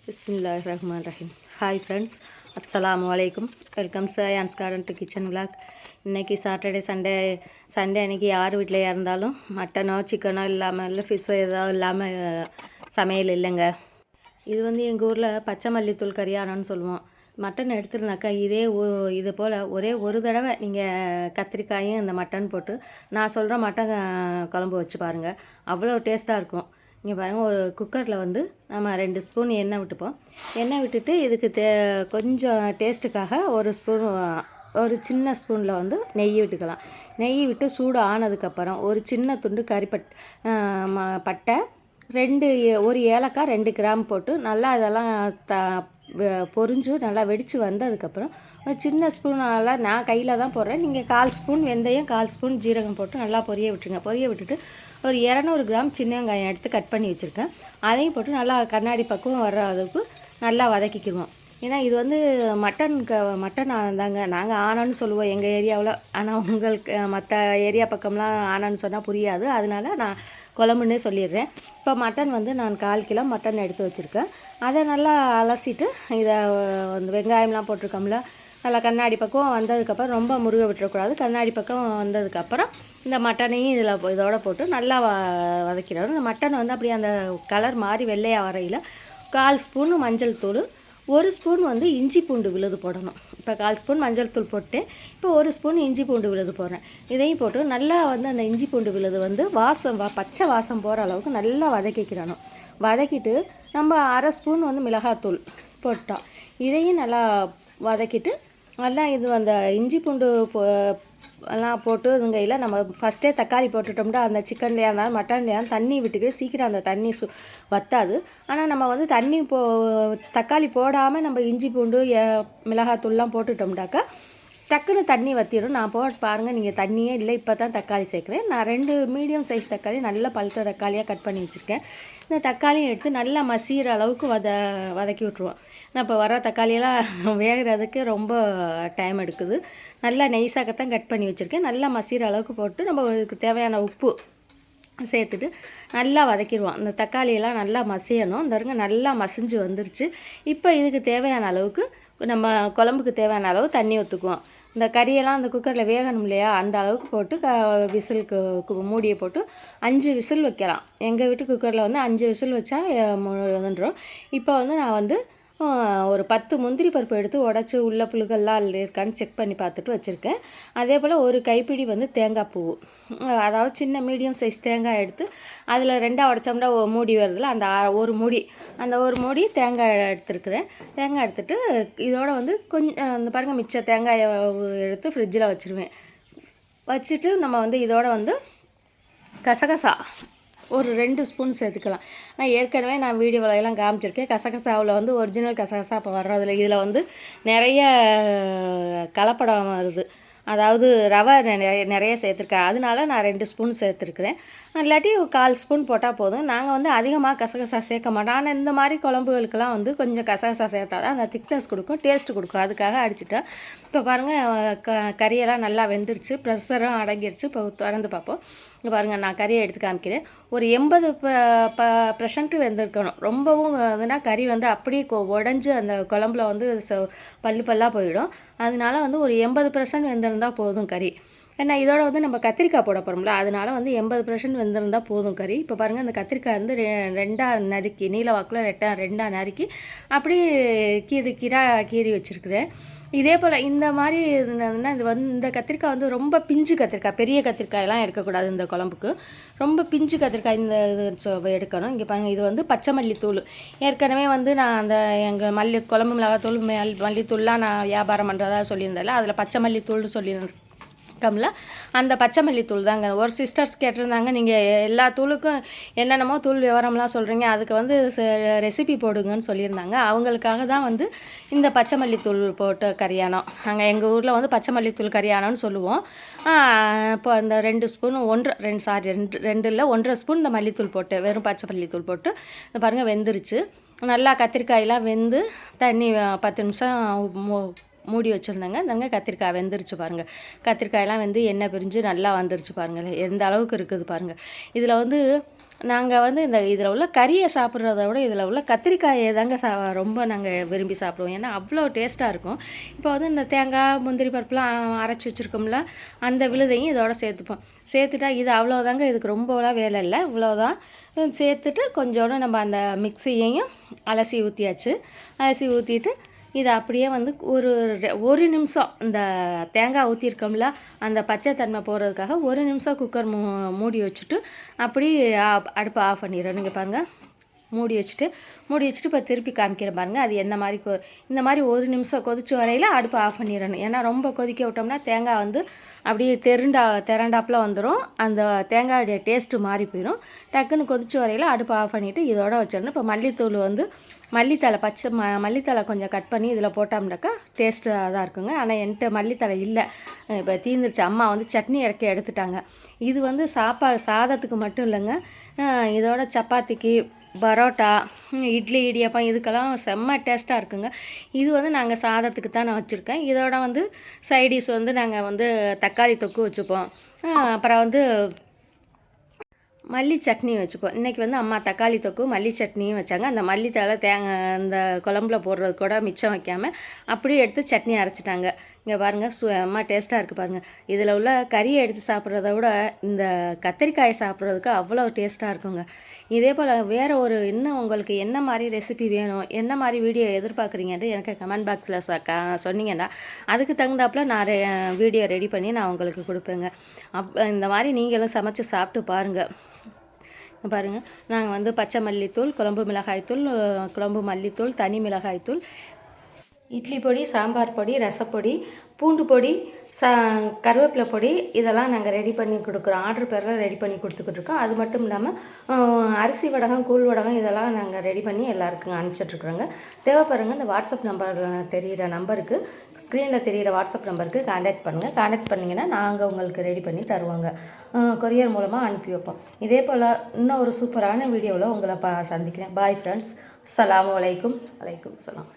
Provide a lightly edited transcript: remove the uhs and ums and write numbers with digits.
பிஸ்மில்லாஹிர்ரஹ்மானிர்ரஹீம். Hi friends, அஸ்ஸலாமு அலைக்கும். Welcome to yarns garden to kitchen vlog. இன்றைக்கி சாட்டர்டே சண்டே அன்றைக்கி யார் வீட்டிலையா இருந்தாலும் மட்டனோ சிக்கனோ இல்லாமல் இல்லை ஃபிஷ்ஷோ ஏதோ இல்லாமல் சமையல் இல்லைங்க. இது வந்து எங்கள் ஊரில் பச்சை மல்லித்தூள் கரியானன்னு சொல்லுவோம். மட்டன் எடுத்துருந்தாக்கா இது போல் ஒரே ஒரு தடவை நீங்கள் கத்திரிக்காயும் இந்த மட்டன் போட்டு நான் சொல்கிற மட்டன் குழம்பு வச்சு பாருங்கள், அவ்வளோ டேஸ்ட்டாக இருக்கும். இங்கே பாருங்கள், ஒரு குக்கரில் வந்து நம்ம 2 ஸ்பூன் எண்ணெய் விட்டுப்போம். எண்ணெய் விட்டுட்டு இதுக்கு கொஞ்சம் டேஸ்ட்டுக்காக ஒரு சின்ன ஸ்பூனில் வந்து நெய் விட்டுக்கலாம். நெய் விட்டு சூடு ஆனதுக்கப்புறம் ஒரு சின்ன துண்டு பட்டை, ஒரு ஏலக்காய், 2 கிராம் போட்டு நல்லா இதெல்லாம் பொரிஞ்சு நல்லா வெடித்து வந்ததுக்கப்புறம் ஒரு சின்ன ஸ்பூனால் நான் கையில் தான் போடுறேன். நீங்கள் 1/4 ஸ்பூன் வெந்தயம், 1/4 ஸ்பூன் ஜீரகம் போட்டு நல்லா பொரிய விட்டுருங்க. பொரிய விட்டுட்டு ஒரு 200 கிராம் சின்ன வெங்காயம் எடுத்து கட் பண்ணி வச்சுருக்கேன். அதையும் போட்டு நல்லா கண்ணாடி பக்குவம் வர்ற அளவுக்கு நல்லா வதக்கிக்கிடுவோம். ஏன்னா இது வந்து மட்டன் தாங்க நாங்கள் ஆனன்னு சொல்லுவோம் எங்கள் ஏரியாவில். ஆனால் உங்களுக்கு மற்ற ஏரியா பக்கம்லாம் ஆனன்னு சொன்னால் புரியாது, அதனால நான் குழம்புன்னே சொல்லிடுறேன். இப்போ மட்டன் வந்து நான் 1/4 கிலோ மட்டன் எடுத்து வச்சுருக்கேன். அதை நல்லா அலசிட்டு இதை வந்து வெங்காயம்லாம் போட்டிருக்கோம்ல, நல்லா கண்ணாடி பக்கம் வந்ததுக்கப்புறம் ரொம்ப முருக விட்டுறக்கூடாது. கண்ணாடி பக்கம் வந்ததுக்கப்புறம் இந்த மட்டனையும் இதோட போட்டு நல்லா வதக்கிடணும். இந்த மட்டன் வந்து அப்படியே அந்த கலர் மாதிரி வெள்ளையாக வரையில் 1/4 ஸ்பூன் மஞ்சள் தூள், 1 ஸ்பூன் வந்து இஞ்சி பூண்டு விழுது போடணும். இப்போ 1/4 ஸ்பூன் மஞ்சள் தூள் போட்டு இப்போ 1 ஸ்பூன் இஞ்சி பூண்டு விழுது போடுறேன். இதையும் போட்டு நல்லா வந்து அந்த இஞ்சி பூண்டு விழுது வந்து பச்சை வாசம் போகிற அளவுக்கு நல்லா வதக்கிக்கிடணும். வதக்கிட்டு நம்ம 1/2 ஸ்பூன் வந்து மிளகாத்தூள் போட்டோம். இதையும் நல்லா வதக்கிட்டு நல்லா இது அந்த இஞ்சி பூண்டு எல்லாம் போட்டு இதுங்கையில் நம்ம ஃபஸ்ட்டே தக்காளி போட்டுட்டோம்னா அந்த சிக்கன்லையாக இருந்தாலும் மட்டன்லையாக தண்ணி விட்டுக்கிட்டு சீக்கிரம் அந்த தண்ணி வற்றாது. ஆனால் நம்ம வந்து தக்காளி போடாமல் நம்ம இஞ்சி பூண்டு மிளகாத்தூள்லாம் போட்டுட்டோம்னாக்கா டக்குன்னு தண்ணி வற்றிடும். நான் போட்டு பாருங்கள், நீங்கள் தண்ணியே இல்லை, இப்போ தான் தக்காளி சேர்க்குறேன். நான் 2 மீடியம் சைஸ் தக்காளி நல்ல பழுத்த தக்காளியாக கட் பண்ணி வச்சுருக்கேன். இந்த தக்காளியும் எடுத்து நல்லா மசிகிற அளவுக்கு வதக்கி விட்ருவோம். நான் இப்போ வர தக்காளியெல்லாம் வேகிறதுக்கு ரொம்ப டைம் எடுக்குது. நல்லா நெய்ஸாகத்தான் கட் பண்ணி வச்சுருக்கேன். நல்லா மசிகிற அளவுக்கு போட்டு நம்ம இதுக்கு தேவையான உப்பு சேர்த்துட்டு நல்லா வதக்கிடுவோம். இந்த தக்காளியெல்லாம் நல்லா மசியணும். இந்த நல்லா மசிஞ்சு வந்துருச்சு. இப்போ இதுக்கு தேவையான அளவுக்கு நம்ம குழம்புக்கு தேவையான அளவு தண்ணி ஊற்றுக்குவோம். இந்த கறியெல்லாம் அந்த குக்கரில் வேகணும் இல்லையா, அந்த அளவுக்கு போட்டு விசிலுக்கு மூடியை போட்டு 5 விசில் வைக்கலாம். எங்கள் வீட்டு குக்கரில் வந்து 5 விசில் வச்சா வந்துடும். இப்போ வந்து நான் வந்து ஒரு 10 முந்திரி பருப்பு எடுத்து உடச்சி உள்ள புழுகெல்லாம் இருக்கான்னு செக் பண்ணி பார்த்துட்டு வச்சுருக்கேன். அதே போல் ஒரு கைப்பிடி வந்து தேங்காய் பூ, அதாவது சின்ன மீடியம் சைஸ் தேங்காய் எடுத்து அதில் 2ஆக உடச்சோம்னா மூடி வருதுல, அந்த ஒரு மூடி தேங்காய் எடுத்துருக்குறேன். தேங்காய் எடுத்துகிட்டு இதோட வந்து கொஞ்சம் இந்த பாருங்கள் மிச்ச தேங்காயை எடுத்து ஃப்ரிட்ஜில் வச்சுட்டு நம்ம வந்து இதோட வந்து கசகசா ஒரு 2 ஸ்பூன் சேர்த்துக்கலாம். நான் வீடியோவிலலாம் காமிச்சிருக்கேன். கசகசாவில் வந்து ஒரிஜினல் கசகசா இப்போ வர்றதில்ல. இதில் வந்து நிறைய கலப்படம் வருது. அதாவது ரவை நிறைய சேர்த்துருக்கேன். அதனால நான் 2 ஸ்பூன் சேர்த்துருக்குறேன். இல்லாட்டி 1/4 ஸ்பூன் போட்டால் போதும். நாங்கள் வந்து அதிகமாக கசகசா சேர்க்க மாட்டோம். ஆனால் இந்த மாதிரி குழம்புகளுக்கெல்லாம் வந்து கொஞ்சம் கசகசா சேர்த்தா தான் அந்த திக்னஸ் கொடுக்கும், டேஸ்ட்டு கொடுக்கும். அதுக்காக அடிச்சுட்டேன். இப்போ பாருங்கள், கறியெல்லாம் நல்லா வெந்துருச்சு, ப்ரெஷரும் அடங்கிருச்சு. இப்போ திறந்து பார்ப்போம். இங்கே பாருங்கள், நான் கறியை எடுத்து காமிக்கிறேன். ஒரு 80% வெந்திருக்கணும். ரொம்பவும் இதுனா கறி வந்து அப்படியே உடஞ்சி அந்த குழம்புல வந்து பல்லாக போயிடும். அதனால வந்து ஒரு 80% வெந்திருந்தால் போதும் கறி. ஏன்னா இதோட வந்து நம்ம கத்திரிக்காய் போட போகிறோம்ல, அதனால வந்து 80% வெந்திருந்தால் போதும் கறி. இப்போ பாருங்கள், அந்த கத்திரிக்காய் வந்து 2ஆக நறுக்கி, நீல வாக்கில் 2ஆக நறுக்கி அப்படியே கீறி வச்சுருக்குறேன். இதே போல் இந்த மாதிரி இது வந்து இந்த கத்திரிக்காய் வந்து ரொம்ப பிஞ்சு கத்திரிக்காய், பெரிய கத்திரிக்காயெல்லாம் எடுக்கக்கூடாது இந்த குழம்புக்கு. ரொம்ப பிஞ்சு கத்திரிக்காய் இந்த இது எடுக்கணும். இங்கே பாருங்கள், இது வந்து பச்சை மல்லித்தூள். ஏற்கனவே வந்து நான் அந்த எங்கள் குழம்பு மிளகாத்தூள் மல்லித்தூள்லாம் நான் வியாபாரம் பண்ணுறதா சொல்லியிருந்தேன்ல, அதில் பச்சை மல்லித்தூள்னு சொல்லியிருந்தேன். அந்த பச்சை மல்லித்தூள் தாங்க. ஒரு சிஸ்டர்ஸ் கேட்டிருந்தாங்க, நீங்கள் எல்லா தூளுக்கும் என்னென்னமோ தூள் விவரம்லாம் சொல்கிறீங்க, அதுக்கு வந்து ரெசிபி போடுங்கன்னு சொல்லியிருந்தாங்க. அவங்களுக்காக தான் வந்து இந்த பச்சை மல்லித்தூள் போட்ட கரியானம். அங்கே எங்கள் ஊரில் வந்து பச்சை மல்லித்தூள் கரியானம்னு சொல்லுவோம். இப்போ அந்த 2 ஸ்பூன் 2 இல்லை 1.5 ஸ்பூன் இந்த மல்லித்தூள் போட்டு, வெறும் பச்சை மல்லித்தூள் போட்டு பாருங்கள் வெந்துருச்சு. நல்லா கத்திரிக்காயெலாம் வெந்து தண்ணி 10 நிமிஷம் மூடி வச்சுருந்தேங்க. இந்தங்க கத்திரிக்காய் வெந்துருச்சு பாருங்கள். கத்திரிக்காயெல்லாம் வந்து எண்ணெய் பிரிஞ்சு நல்லா வந்துருச்சு பாருங்கள். எந்த அளவுக்கு இருக்குது பாருங்கள். இதில் வந்து நாங்கள் வந்து இதில் உள்ள கறியை சாப்பிட்றத விட இதில் உள்ள கத்திரிக்காயை தாங்க ரொம்ப நாங்கள் விரும்பி சாப்பிடுவோம். ஏன்னா அவ்வளோ டேஸ்ட்டாக இருக்கும். இப்போ வந்து இந்த தேங்காய் முந்திரி பருப்புலாம் அரைச்சி வச்சுருக்கோம்ல, அந்த விழுதையும் இதோட சேர்த்துப்போம். சேர்த்துட்டா இது அவ்வளோதாங்க. இதுக்கு ரொம்பலாம் வேலை இல்லை, இவ்வளோதான். சேர்த்துட்டு கொஞ்சோண்டு நம்ம அந்த மிக்ஸியையும் அலசி ஊற்றியாச்சு. அலசி ஊற்றிட்டு இதை அப்படியே வந்து ஒரு நிமிஷம் இந்த தேங்காய் ஊற்றிருக்கோம்ல, அந்த பச்சை தன்மை போகிறதுக்காக ஒரு நிமிஷம் குக்கர் மூடி வச்சுட்டு அப்படி அடுப்பை ஆஃப் பண்ணிடுறோம். நீங்கள் பாருங்கள், மூடி வச்சுட்டு இப்போ திருப்பி காமிக்கிறேன் பாருங்கள். அது என்ன மாதிரி இந்த மாதிரி ஒரு நிமிஷம் கொதிச்சு வரையில் அடுப்பை ஆஃப் பண்ணிடணும். ஏன்னா ரொம்ப கொதிக்க விட்டோம்னா தேங்காய் வந்து அப்படியே திரண்டாப்பில் வந்துடும். அந்த தேங்காயுடைய டேஸ்ட்டு மாறி போயிடும். டக்குன்னு கொதிச்சு வரையில் அடுப்பை ஆஃப் பண்ணிவிட்டு இதோட வச்சிடணும். இப்போ மல்லித்தூள் வந்து மல்லித்தலை பச்சை மல்லித்தலை கொஞ்சம் கட் பண்ணி இதில் போட்டோம்னாக்கா டேஸ்ட்டாக தான் இருக்குங்க. ஆனால் என்கிட்ட மல்லித்தலை இல்லை, இப்போ தீர்ந்துருச்சு. அம்மா வந்து சட்னி இறக்கி எடுத்துட்டாங்க. இது வந்து சாதத்துக்கு மட்டும் இல்லைங்க, இதோட சப்பாத்திக்கு, பரோட்டா, இட்லி, இடியாப்பம் இதுக்கெல்லாம் செம்ம டேஸ்ட்டாக இருக்குங்க. இது வந்து நாங்கள் சாதத்துக்கு தான் நான் வச்சுருக்கேன். இதோட வந்து சைடிஷ் வந்து நாங்கள் வந்து தக்காளி தொக்கு வச்சுப்போம். அப்புறம் வந்து மல்லி சட்னி வச்சுப்போம். இன்றைக்கி வந்து அம்மா தக்காளி தொக்கு மல்லி சட்னியும் வச்சாங்க. அந்த மல்லித்தழை அந்த குழம்புல போடுறது கூட மிச்சம் வைக்காமல் அப்படியே எடுத்து சட்னி அரைச்சிட்டாங்க. இங்கே பாருங்கள், அம்மா டேஸ்ட்டாக இருக்குது பாருங்கள். இதில் உள்ள கறியை எடுத்து சாப்பிட்றத விட இந்த கத்திரிக்காயை சாப்பிட்றதுக்கு அவ்வளோ டேஸ்ட்டாக இருக்குங்க. இதே போல் வேறு இன்னும் உங்களுக்கு என்ன மாதிரி ரெசிபி வேணும், என்ன மாதிரி வீடியோ எதிர்பார்க்குறீங்கன்ட்டு எனக்கு கமெண்ட் பாக்ஸில் சொன்னீங்கன்னா அதுக்கு தகுந்தாப்பில் நான் வீடியோ ரெடி பண்ணி நான் உங்களுக்கு கொடுப்பேங்க. இந்த மாதிரி நீங்களும் சமைச்சு சாப்பிட்டு பாருங்கள். பாருங்கள், நாங்கள் வந்து பச்சை மல்லித்தூள், குழம்பு மிளகாய்த்தூள், குழம்பு மல்லித்தூள், தனி மிளகாய்த்தூள், இட்லி பொடி, சாம்பார் பொடி, ரசப்பொடி, பூண்டு பொடி, கருவேப்பிலை பொடி இதெல்லாம் நாங்கள் ரெடி பண்ணி கொடுக்குறோம். ஆர்டர் பேரில் ரெடி பண்ணி கொடுத்துக்கிட்ருக்கோம். அது மட்டும் இல்லாமல் அரிசி வடகம், கூழ் வடகம் இதெல்லாம் நாங்கள் ரெடி பண்ணி எல்லாருக்கும் அனுப்பிச்சிட்ருக்குறோங்க. தேவைப்படுறவங்க இந்த வாட்ஸ்அப் நம்பரில் தெரிகிற நம்பருக்கு, ஸ்க்ரீனில் தெரிகிற வாட்ஸ்அப் நம்பருக்கு கான்டாக்ட் பண்ணுங்கள். கான்டாக்ட் பண்ணிங்கன்னா நாங்கள் உங்களுக்கு ரெடி பண்ணி தருவோங்க. கொரியர் மூலமாக அனுப்பி வைப்போம். இதே போல் இன்னும் ஒரு சூப்பரான வீடியோவில் உங்களை சந்திக்கிறேன். Bye friends. அஸ்ஸலாமு அலைக்கும். வலைக்கும் சலாம்.